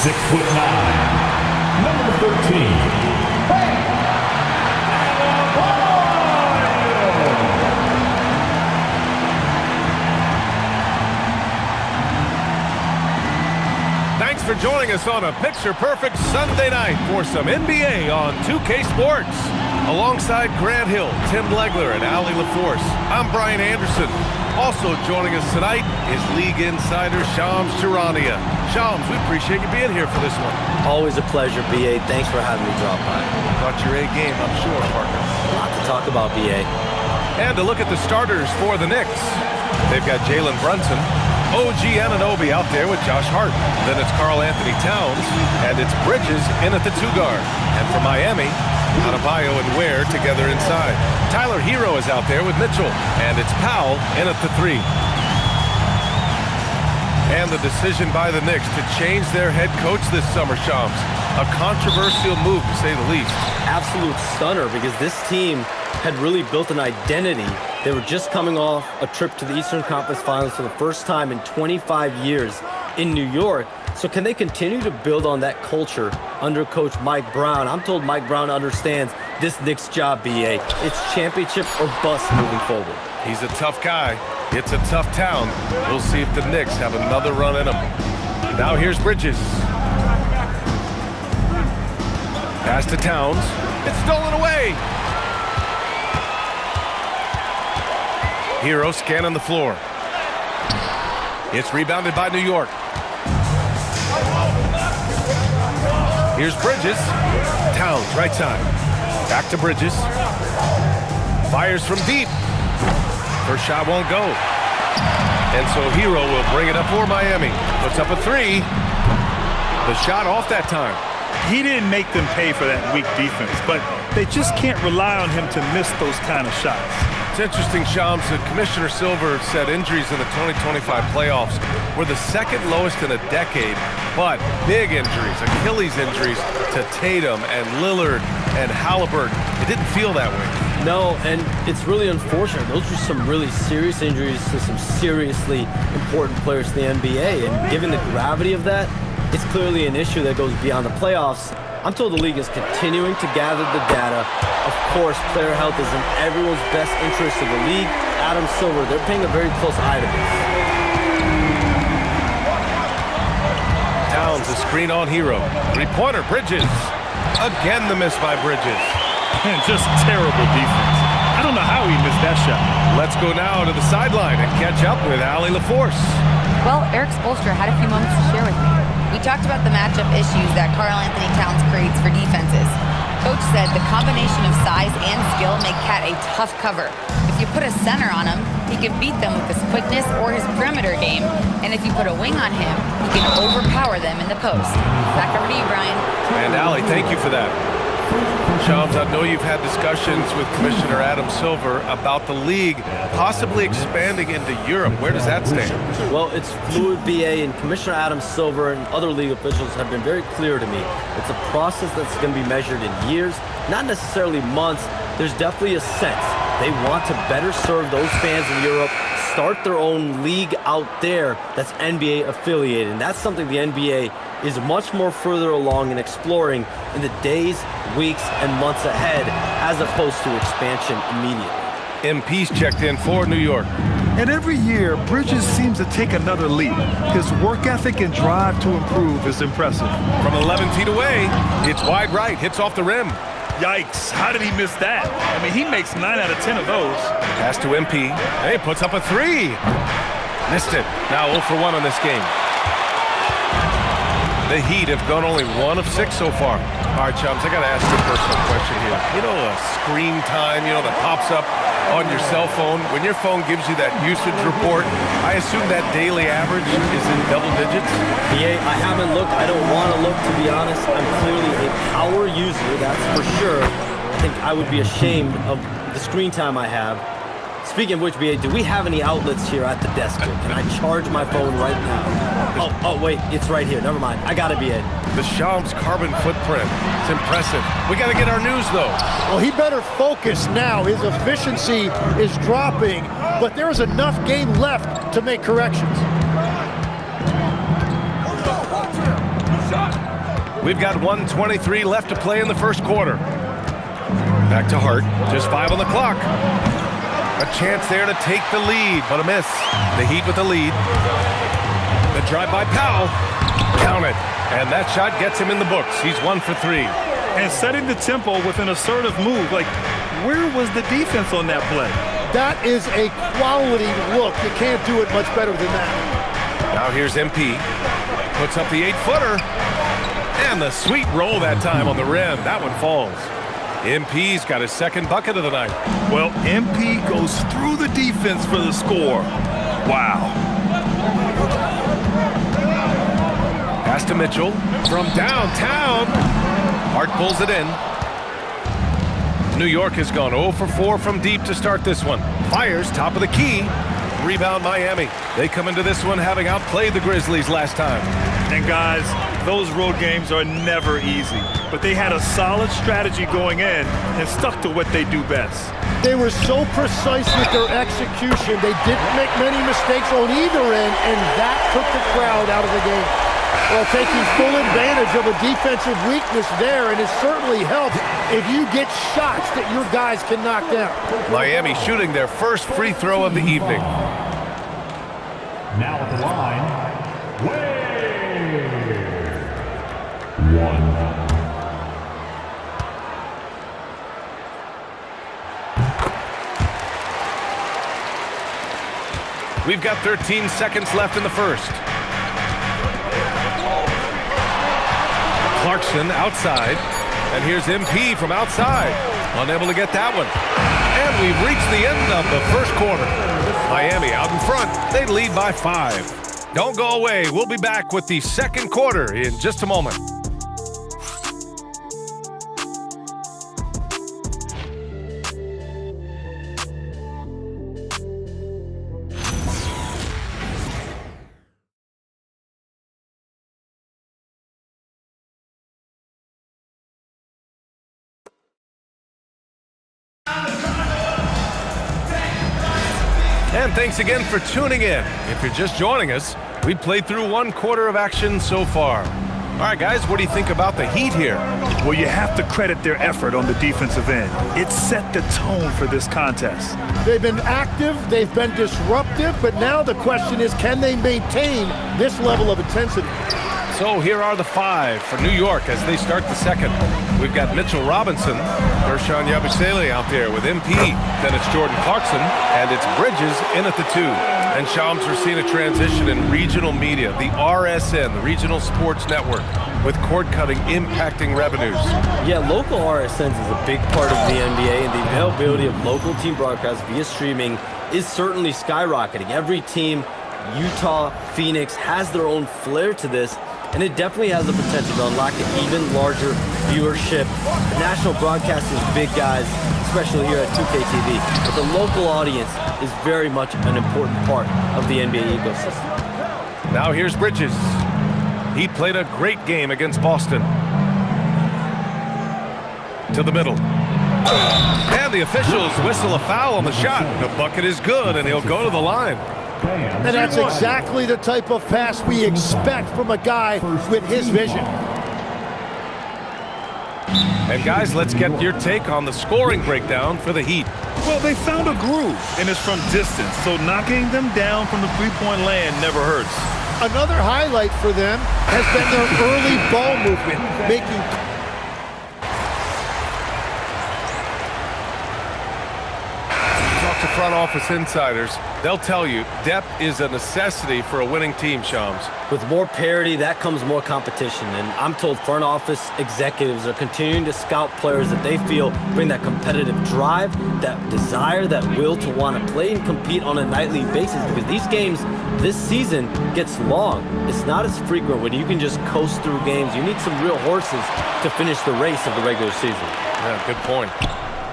6'9", number 13. Thanks for joining us on a picture-perfect Sunday night for some NBA on 2K Sports. Alongside Grant Hill, Tim Legler, and Allie LaForce, I'm Brian Anderson. Also joining us tonight is League Insider Shams Charania. Shams, we appreciate you being here for this one. Always a pleasure, B.A. Thanks for having me drop by. Got your A game, I'm sure, partner. A lot to talk about, B.A. And to look at the starters for the Knicks. They've got Jalen Brunson, OG Anunoby out there with Josh Hart. Then it's Karl Anthony Towns, and it's Bridges in at the 2-guard. And for Miami, Adebayo and Ware together inside. Tyler Hero is out there with Mitchell, and it's Powell in at the 3. And the decision by the Knicks to change their head coach this summer, Shams. A controversial move, to say the least. Absolute stunner, because this team had really built an identity. They were just coming off a trip to the Eastern Conference Finals for the first time in 25 years in New York. So can they continue to build on that culture under Coach Mike Brown? I'm told Mike Brown understands this Knicks job, B.A. It's championship or bust moving forward. He's a tough guy. It's a tough town. We'll see if the Knicks have another run in them. Now here's Bridges. Pass to Towns. It's stolen away. Hero scanning the floor. It's rebounded by New York. Here's Bridges. Towns, right side. Back to Bridges. Fires from deep. First shot won't go. And so Hero will bring it up for Miami. Puts up a 3. The shot off that time. He didn't make them pay for that weak defense, but they just can't rely on him to miss those kind of shots. It's interesting, Shams, that Commissioner Silver said injuries in the 2025 playoffs were the second lowest in a decade, but big injuries, Achilles injuries to Tatum and Lillard and Halliburton. It didn't feel that way. No, and it's really unfortunate. Those were some really serious injuries to some seriously important players in the NBA, and given the gravity of that, it's clearly an issue that goes beyond the playoffs. I'm told the league is continuing to gather the data. Of course, player health is in everyone's best interest of the league. Adam Silver, they're paying a very close eye to this. Towns, a screen on Hero. Three-pointer, Bridges. Again, the miss by Bridges. And just terrible defense. I don't know how he missed that shot. Let's go now to the sideline and catch up with Allie LaForce. Well, Eric Spoelstra had a few moments to share with me. We talked about the matchup issues that Karl Anthony Towns creates for defenses. Coach said the combination of size and skill make Cat a tough cover. If you put a center on him, he can beat them with his quickness or his perimeter game. And if you put a wing on him, he can overpower them in the post. Back over to you, Brian. And Allie, thank you for that. Shams, I know you've had discussions with Commissioner Adam Silver about the league possibly expanding into Europe. Where does that stand? Well, it's fluid, B.A., and Commissioner Adam Silver and other league officials have been very clear to me. It's a process that's going to be measured in years, not necessarily months. There's definitely a sense they want to better serve those fans in Europe, start their own league out there that's NBA affiliated. And that's something the NBA is much more further along in exploring in the days, weeks, and months ahead, as opposed to expansion immediately. MP's checked in for New York. And every year, Bridges seems to take another leap. His work ethic and drive to improve is impressive. From 11 feet away, it's wide right, hits off the rim. Yikes, how did he miss that? I mean, he makes 9 out of 10 of those. Pass to MP. Hey, puts up a 3. Missed it. Now 0 for 1 on this game. The Heat have gone only 1 of 6 so far. All right, chums, I got to ask you a personal question here. You know, screen time, that pops up on your cell phone. When your phone gives you that usage report, I assume that daily average is in double digits? Yeah, I haven't looked. I don't want to look, to be honest. I'm clearly a power user, that's for sure. I think I would be ashamed of the screen time I have. Speaking of which, BA, do we have any outlets here at the desk here? Can I charge my phone right now? Oh, wait, it's right here. Never mind. I got it, BA. The Shams carbon footprint. It's impressive. We got to get our news, though. Well, he better focus now. His efficiency is dropping, but there is enough game left to make corrections. Shot. We've got 1:23 left to play in the first quarter. Back to Hart. Just 5 on the clock. A chance there to take the lead, but a miss. The Heat with the lead. The drive by Powell. Count it. And that shot gets him in the books. He's 1 for 3. And setting the tempo with an assertive move. Like, where was the defense on that play? That is a quality look. You can't do it much better than that. Now here's MP. Puts up the 8-footer. And the sweet roll that time on the rim. That one falls. MP's got his second bucket of the night. Well, MP goes through the defense for the score. Wow. Pass to Mitchell from downtown. Hart pulls it in. New York has gone 0 for 4 from deep to start this one. Fires top of the key. Rebound Miami. They come into this one having outplayed the Grizzlies last time. And guys, those road games are never easy. But they had a solid strategy going in and stuck to what they do best. They were so precise with their execution. They didn't make many mistakes on either end, and that took the crowd out of the game. Well, taking full advantage of a defensive weakness there, and it certainly helps if you get shots that your guys can knock down. Miami shooting their first free throw of the evening. Now at the line, Wade. 1. We've got 13 seconds left in the first. Clarkson outside, and here's MP from outside. Unable to get that one. And we've reached the end of the first quarter. Miami out in front. They lead by 5. Don't go away. We'll be back with the second quarter in just a moment. And thanks again for tuning in. If you're just joining us, we played through 1 quarter of action so far. All right, guys, what do you think about the Heat here? Well, you have to credit their effort on the defensive end. It set the tone for this contest. They've been active, they've been disruptive, but now the question is, can they maintain this level of intensity? So here are the 5 for New York as they start the second. We've got Mitchell Robinson, Ersan Yabusele out there with MP. Then it's Jordan Clarkson, and it's Bridges in at the 2. And Shams, we're seeing a transition in regional media, the RSN, the Regional Sports Network, with cord-cutting impacting revenues. Yeah, local RSNs is a big part of the NBA, and the availability of local team broadcasts via streaming is certainly skyrocketing. Every team, Utah, Phoenix, has their own flair to this, and it definitely has the potential to unlock an even larger viewership. The national broadcast is big, guys, especially here at 2K TV, but the local audience is very much an important part of the NBA ecosystem. Now here's Bridges. He played a great game against Boston. To the middle. And the officials whistle a foul on the shot. The bucket is good, and he'll go to the line. And that's exactly the type of pass we expect from a guy with his vision. And guys, let's get your take on the scoring breakdown for the Heat. Well, they found a groove, and it's from distance, so knocking them down from the three-point land never hurts. Another highlight for them has been their early ball movement, making to front office insiders, they'll tell you depth is a necessity for a winning team, Shams. With more parity, that comes more competition, and I'm told front office executives are continuing to scout players that they feel bring that competitive drive, that desire, that will to want to play and compete on a nightly basis, because these games this season gets long. It's not as frequent when you can just coast through games. You need some real horses to finish the race of the regular season. Yeah, good point.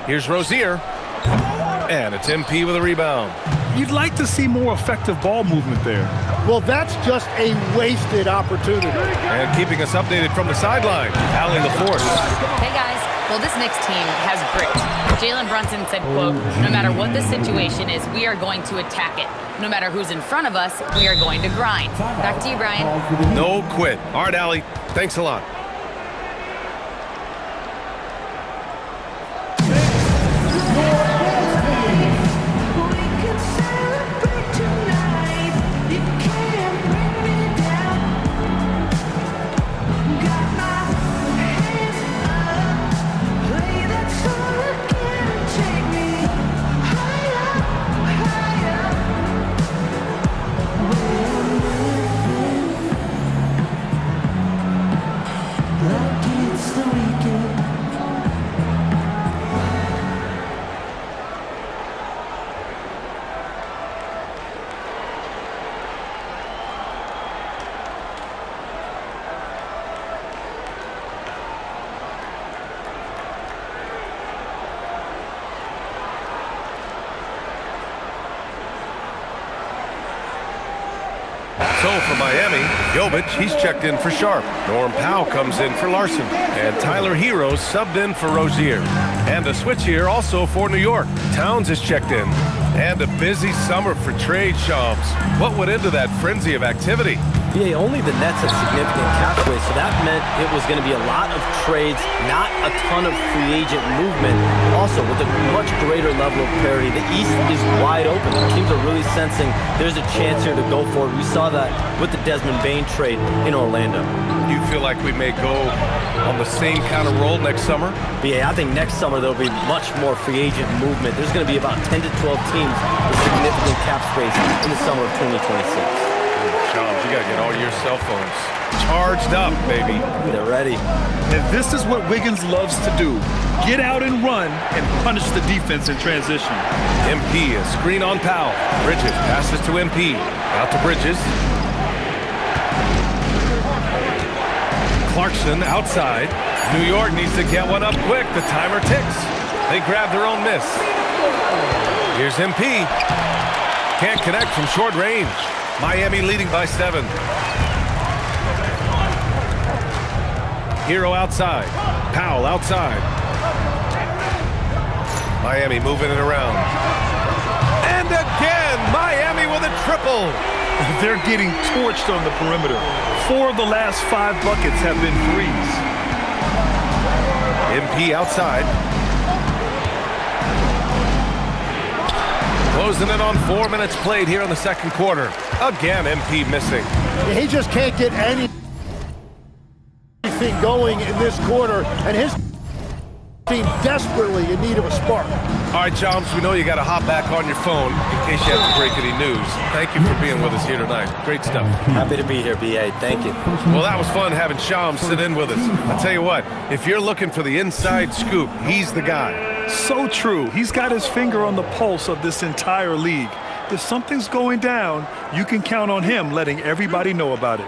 Here's Rozier. And it's MP with a rebound. You'd like to see more effective ball movement there. Well, that's just a wasted opportunity. And keeping us updated from the sideline, Allie LaForce. Hey, guys. Well, this Knicks team has grit. Jalen Brunson said, quote, "No matter what the situation is, we are going to attack it. No matter who's in front of us, we are going to grind." Back to you, Brian. No quit. All right, Allie. Thanks a lot. for Miami. Jovic, he's checked in for Sharp. Norm Powell comes in for Larson. And Tyler Hero subbed in for Rozier. And a switch here also for New York. Towns is checked in. And a busy summer for trade, Shams. What went into that frenzy of activity? BA, only the Nets had significant cap space, so that meant it was going to be a lot of trades, not a ton of free agent movement. Also, with a much greater level of parity, the East is wide open. The teams are really sensing there's a chance here to go for it. We saw that with the Desmond Bane trade in Orlando. You feel like we may go on the same kind of roll next summer? BA, I think next summer there'll be much more free agent movement. There's going to be about 10 to 12 teams with significant cap space in the summer of 2026. Shams, you got to get all your cell phones charged up, baby. They're ready. And this is what Wiggins loves to do. Get out and run and punish the defense in transition. MP, a screen on Powell. Bridges passes to MP. Out to Bridges. Clarkson outside. New York needs to get one up quick. The timer ticks. They grab their own miss. Here's MP. Can't connect from short range. Miami leading by 7. Hero outside. Powell outside. Miami moving it around. And again, Miami with a triple. They're getting torched on the perimeter. 4 of the last 5 buckets have been threes. MP outside. Closing in on 4 minutes played here in the second quarter. Again, MP missing. He just can't get anything going in this quarter, and his team desperately in need of a spark. All right, Shams, we know you got to hop back on your phone in case you have to break any news. Thank you for being with us here tonight. Great stuff. Happy to be here, BA. Thank you. Well, that was fun having Shams sit in with us. I tell you what, if you're looking for the inside scoop, he's the guy. So true. He's got his finger on the pulse of this entire league. If something's going down, you can count on him letting everybody know about it.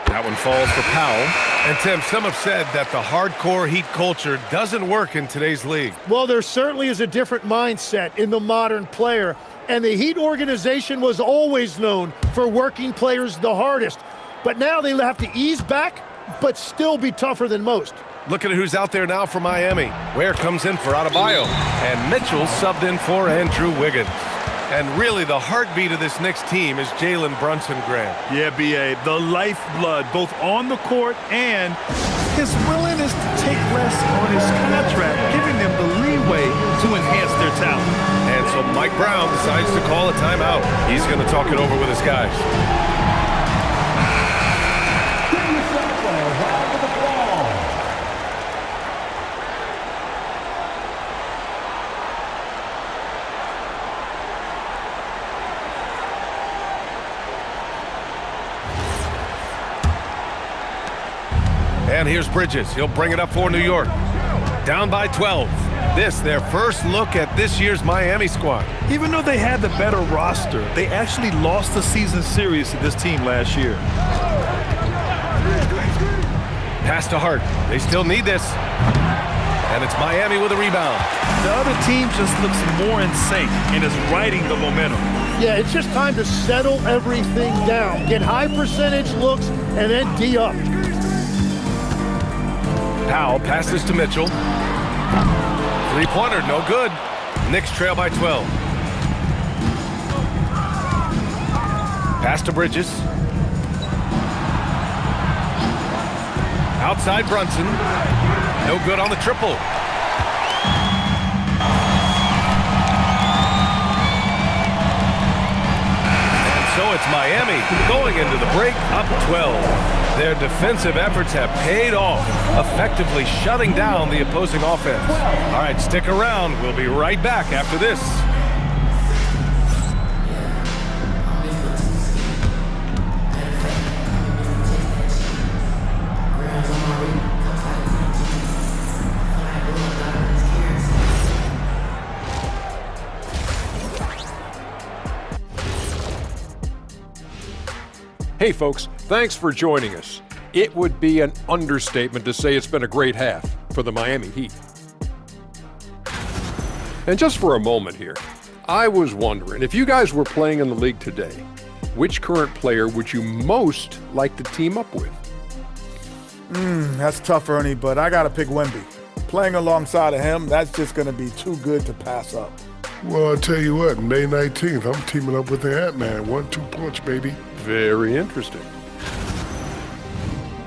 That one falls for Powell. And Tim, some have said that the hardcore Heat culture doesn't work in today's league. Well, there certainly is a different mindset in the modern player, and the Heat organization was always known for working players the hardest. But now they have to ease back, but still be tougher than most. Looking at who's out there now for Miami. Ware comes in for Adebayo. And Mitchell subbed in for Andrew Wiggins. And really, the heartbeat of this Knicks team is Jalen Brunson, Grant. Yeah, BA, the lifeblood, both on the court and his willingness to take less on his contract, giving them the leeway to enhance their talent. And so Mike Brown decides to call a timeout. He's going to talk it over with his guys. And here's Bridges. He'll bring it up for New York. Down by 12. This, their first look at this year's Miami squad. Even though they had the better roster, they actually lost the season series to this team last year. Pass to Hart. They still need this. And it's Miami with a rebound. The other team just looks more in sync and is riding the momentum. Yeah, it's just time to settle everything down. Get high percentage looks and then D up. Powell passes to Mitchell. Three-pointer, no good. Knicks trail by 12. Pass to Bridges. Outside Brunson. No good on the triple. And so it's Miami going into the break up 12. Their defensive efforts have paid off, effectively shutting down the opposing offense. All right, stick around. We'll be right back after this. Hey folks, thanks for joining us. It would be an understatement to say it's been a great half. for the Miami Heat. And just for a moment here, I was wondering, if you guys were playing in the league today, which current player would you most like to team up with? That's tough, Ernie, but I got to pick Wemby. Playing alongside of him, that's just going to be too good to pass up. Well, I'll tell you what, May 19th, I'm teaming up with the Ant-Man. 1-2 punch, baby. Very interesting.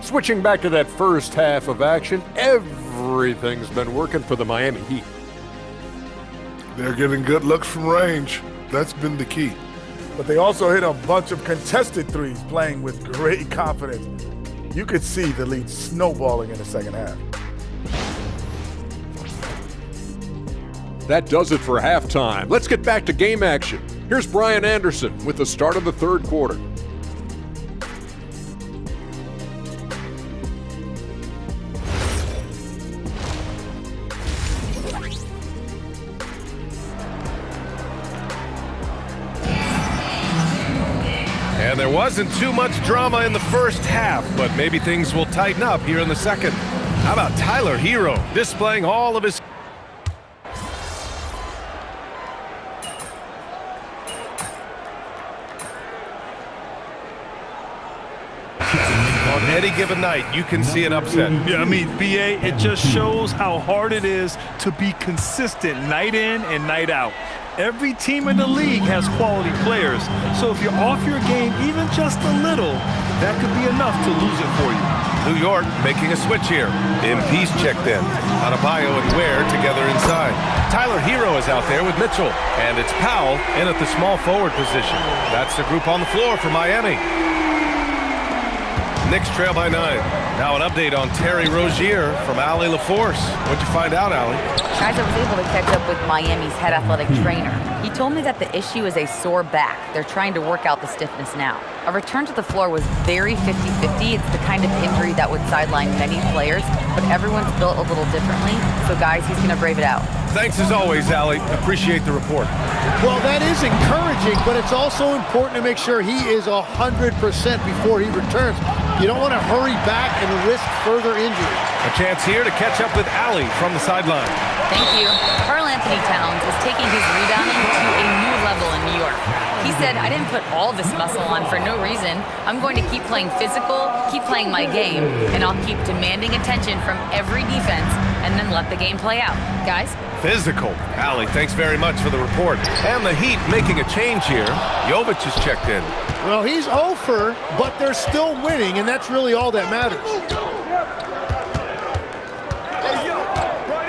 Switching back to that first half of action, everything's been working for the Miami Heat. They're getting good looks from range. That's been the key. But they also hit a bunch of contested threes, playing with great confidence. You could see the lead snowballing in the second half. That does it for halftime. Let's get back to game action. Here's Brian Anderson with the start of the third quarter. And there wasn't too much drama in the first half, but maybe things will tighten up here in the second. How about Tyler Hero displaying all of his... On any given night, you can see an upset. Yeah, I mean, BA, it just shows how hard it is to be consistent night in and night out. Every team in the league has quality players, so if you're off your game even just a little, that could be enough to lose it for you. New York making a switch here. MP's checked in. Adebayo and Ware together inside. Tyler Hero is out there with Mitchell, and it's Powell in at the small forward position. That's the group on the floor for Miami. Knicks trail by 9. Now an update on Terry Rozier from Allie LaForce. What'd you find out, Allie? Guys, I was able to catch up with Miami's head athletic trainer. He told me that the issue is a sore back. They're trying to work out the stiffness now. A return to the floor was very 50-50. It's the kind of injury that would sideline many players, but everyone's built a little differently. So guys, he's going to brave it out. Thanks as always, Allie. Appreciate the report. Well, that is encouraging, but it's also important to make sure he is 100% before he returns. You don't want to hurry back and risk further injury. A chance here to catch up with Allie from the sideline. Thank you. Karl Anthony Towns is taking his rebounding to a new level in New York. He said, I didn't put all this muscle on for no reason. I'm going to keep playing physical, keep playing my game, and I'll keep demanding attention from every defense and then let the game play out. Guys? Physical. Allie, thanks very much for the report. And the Heat making a change here. Jovic is checked in. Well, he's over, but they're still winning, and that's really all that matters.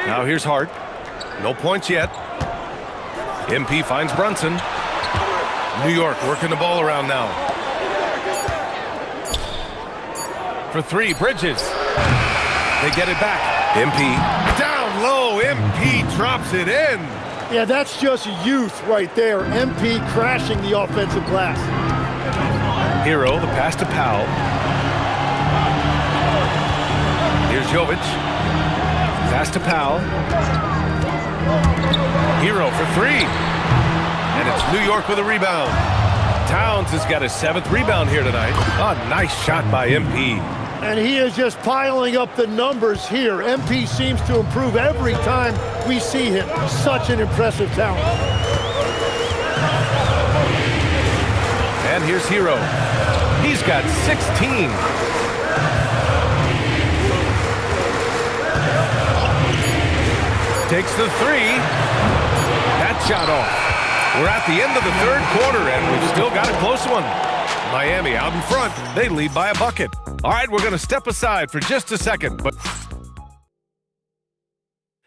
Now here's Hart. No points yet. MP finds Brunson. New York working the ball around now. For three, Bridges. They get it back. MP down low. MP drops it in. Yeah, that's just youth right there. MP crashing the offensive glass. Hero, the pass to Powell. Here's Jovic. Pass to Powell. Hero for three. And it's New York with a rebound. Towns has got his 7th rebound here tonight. A nice shot by MP. And he is just piling up the numbers here. MP seems to improve every time we see him. Such an impressive talent. And here's Hero. He's got 16. Takes the three. That shot off. We're at the end of the third quarter, and we've still got a close one. Miami out in front. They lead by a bucket. All right, we're going to step aside for just a second.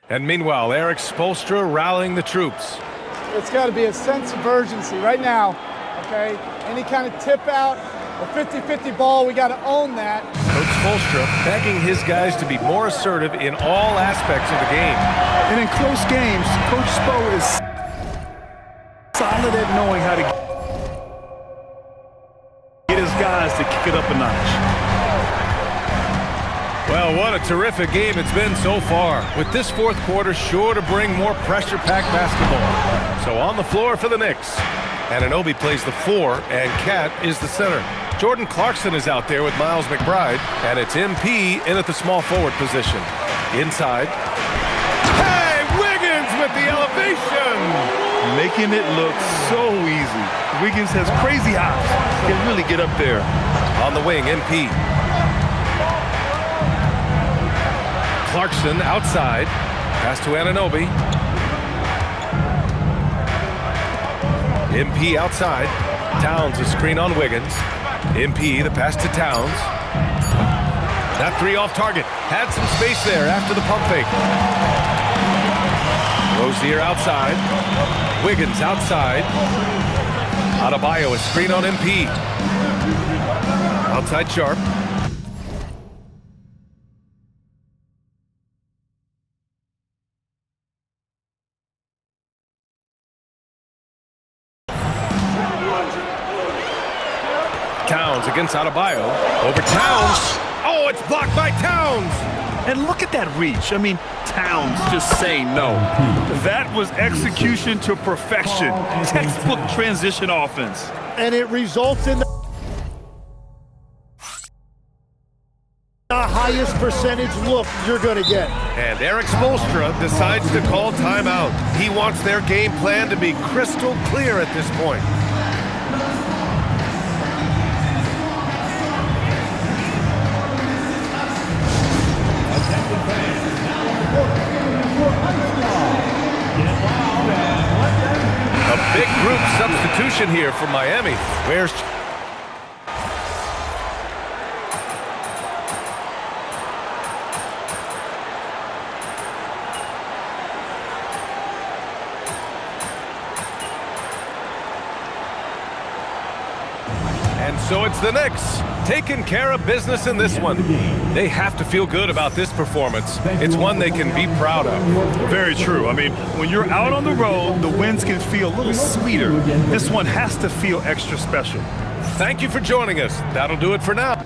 And meanwhile, Eric Spoelstra rallying the troops. It's got to be a sense of urgency right now, okay? Any kind of tip out or 50-50 ball, we got to own that. Coach Spoelstra begging his guys to be more assertive in all aspects of the game. And in close games, Coach Spo is solid at knowing how to get his guys to kick it up a notch. Well, what a terrific game it's been so far, with this fourth quarter sure to bring more pressure-packed basketball. So on the floor for the Knicks, Anunoby plays the 4, and Cat is the center. Jordan Clarkson is out there with Miles McBride, and it's MP in at the small forward position. Inside. Hey, Wiggins with the elevation! Making it look so easy. Wiggins has crazy hops. Can really get up there. On the wing, NP. Clarkson outside. Pass to Anunoby. MP outside. Towns a screen on Wiggins. MP, the pass to Towns. That three off target. Had some space there after the pump fake. Rozier outside. Wiggins outside. Adebayo a screen on MP. Outside Sharp. Towns against Adebayo. Over Towns. Oh, it's blocked by Towns. And look at that reach. I mean, Towns just saying no. That was execution to perfection. Textbook transition offense. And it results in the highest percentage look you're going to get. And Eric Spoelstra decides to call timeout. He wants their game plan to be crystal clear at this point. A big group substitution here for Miami. Where's And so it's the Knicks taking care of business in this one. They have to feel good about this performance. It's one they can be proud of. Very true. I mean, when you're out on the road, the wins can feel a little sweeter. This one has to feel extra special. Thank you for joining us. That'll do it for now.